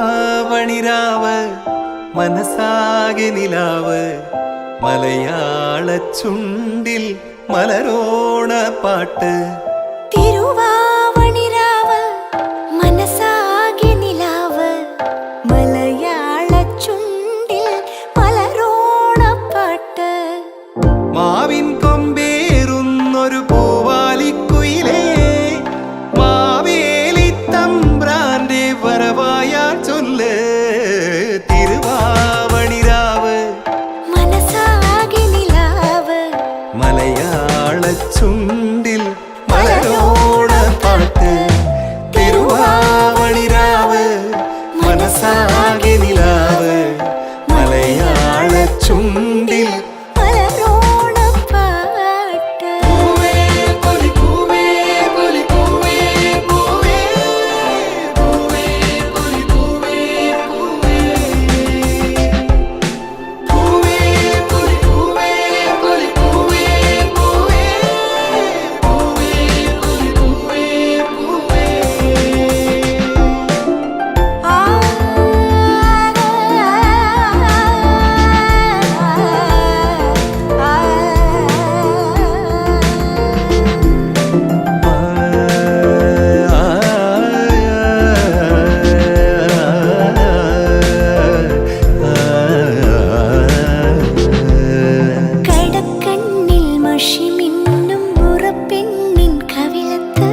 തിരുവാവണിരാവ് മനസാകെ നിലാവ് മലയാള ചുണ്ടിൽ മലരോണ പാട്ട്. തിരുവാവണിരാവ് മനസാകെ നിലാവ് മലയാള ചുണ്ടിൽ മലരോണ പാട്ട്. മാവിൻ കൊമ്പേറുന്നൊരു പൂവാലിക്കുയിലേ മാവേലി തമ്പ്രാന്റെ വരവായാൽ ചൊല്ല്. തിരുവാവണിരാവ് മനസാകെ നിലാവ് മലയാള ചുണ്ടിൽ മലരോണ പാട്ട്. തിരുവാവണിരാവ് മനസാകെ നിലാവ് മലയാള ചുണ്ടിൽ മലരോണ പാട്ട്. പൂവേ പൊലി പൂവേ പൊലി പൂവേ പൂവേ പൂവേ പൊലി പൂവേ പൂവേ പൂവേ പൊലി പൂവേ പൊലി പൂവേ പൂവേ പൂവേ പൊലി പൂവേ പൂവേ. ആ കടക്കണ്ണിൽ മഷിമിന്നും മുറപ്പെണ്ണിൻ കവിളത്ത്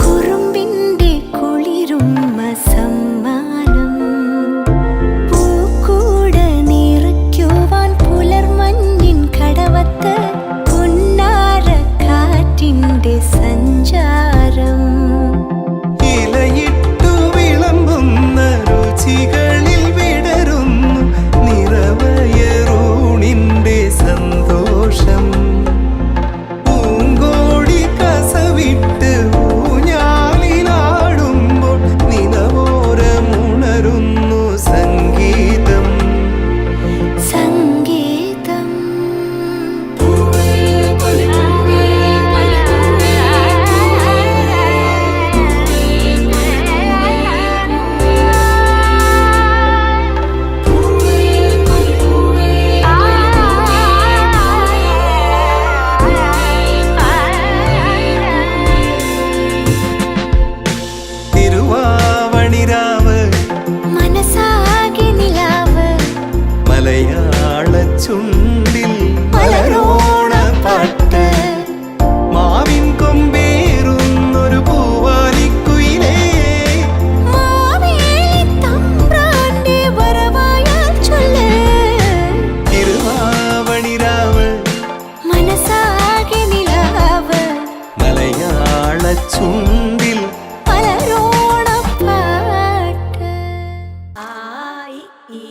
കുറുമ്പിന്റെ കുളിരുമ്മ സമ്മാനം. പൂക്കൂട നിറയ്ക്കുവാൻ പുലർമഞ്ഞിൻ കടവത്ത് പുന്നാര കാറ്റിന്റെ സഞ്ചാരം. ഇലയിട്ടു വിളമ്പുന്ന രുചികളിൽ വിടരുന്നു നിറവയറൂണിന്റെ സന്തോഷം. പൂങ്കോടി കസവിട്ട് ഊഞ്ഞാലിലാടുമ്പോൾ നിലവോരമുണരുന്നു സംഗീതം. സംഗീതം തിരുവാവണിരാവ് മനസാകെ നിലാവ് മലയാള ചുണ്ടിൽ മലരോണ പാട്ട്. മാവിൻ കൊമ്പേറുന്നൊരു പൂവാലിക്കുയിലേ മാവേലി തമ്പ്രാന്റെ വരവായാൽ ചൊല്ല്. തിരുവാവണിരാവ് മനസാകെ നിലാവ് മലയാള ചുണ്ടിൽ മലരോണ പാട്ട്. ആ ഇ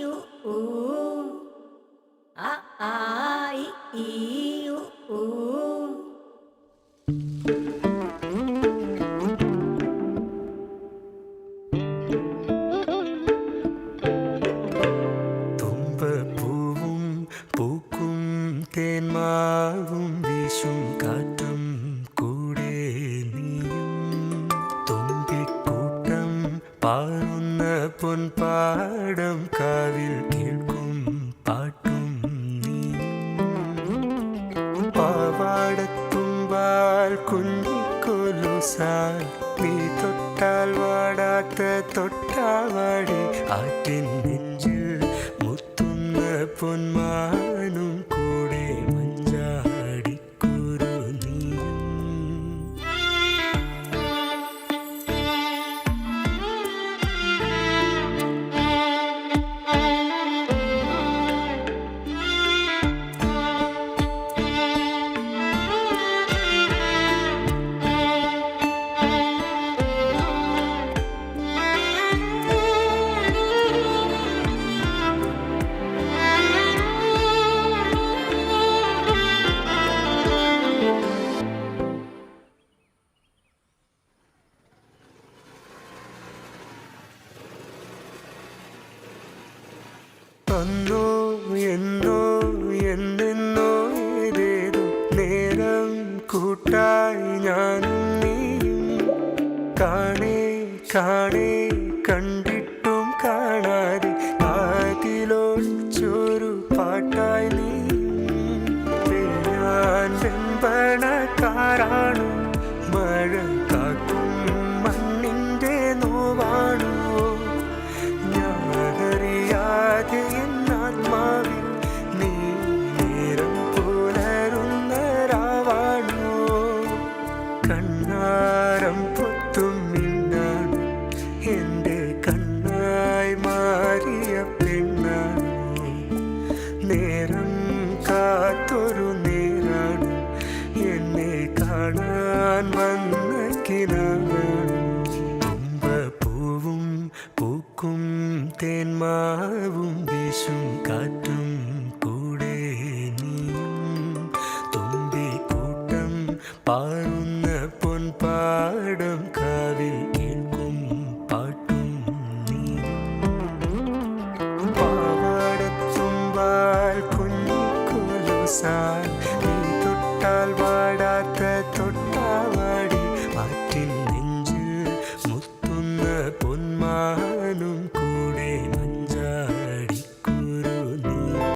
ഊ ഊ ആ ഇ ഊ ഊ. തുമ്പപ്പൂവും പൂക്കും തേന്മാവും വീശും കാറ്റും കൂടെ നീയും തുമ്പിക്കൂട്ടം പാറുന്ന പൊൻപാടം കാവിൽ കേൾക്കും പാട്ടും നീയും പാവാടത്തുമ്പാൽ കുഞ്ഞിക്കൊലുസാൽ നീ തൊട്ടാൽ വാടാത്ത തൊട്ടാവാടി ആറ്റിൻ നെഞ്ചിൽ മുത്തുന്ന പൊന്മാനും കൂടെ മഞ്ചാടിക്കുരു നീയും. അന്നോ എന്നോ എന്നെന്നോ ഏതേതോ നേരം കൂട്ടായി ഞാനും നീയും കാണേ കാണേ കണ്ടിട്ടും കാണാതെ കാതിലൊളിച്ചൊരു പാട്ടായി നീ ഞാൻ വെമ്പണക്കാരാണു മഴ കാക്കും മണ്ണിൻ്റെ നോവാണു ഞാനറിയാതെ എന്നാത്മാവിൽ നീ നേരം പുലരുന്ന രാവാണു കണ്ണാരം പൊത്തും മിന്നാണ് എൻ്റെ കണ്ണായി മാറിയ പെണ്ണാണ് നേരം കാത്തൊരു നേരാണ് എന്നെ കാണാൻ വന്ന കിനാവാണ് തുമ്പപ്പൂവും പൂക്കും തേന്മാവും വീശും കാറ്റും കൂടെ നീയും തുമ്പിക്കൂട്ടം പാടുന്ന പൊൻപാടം കാവിൽ കേൾക്കും പാട്ടും നീയും പാവാടത്തുമ്പാൽ കുഞ്ഞിക്കുലുസാൽ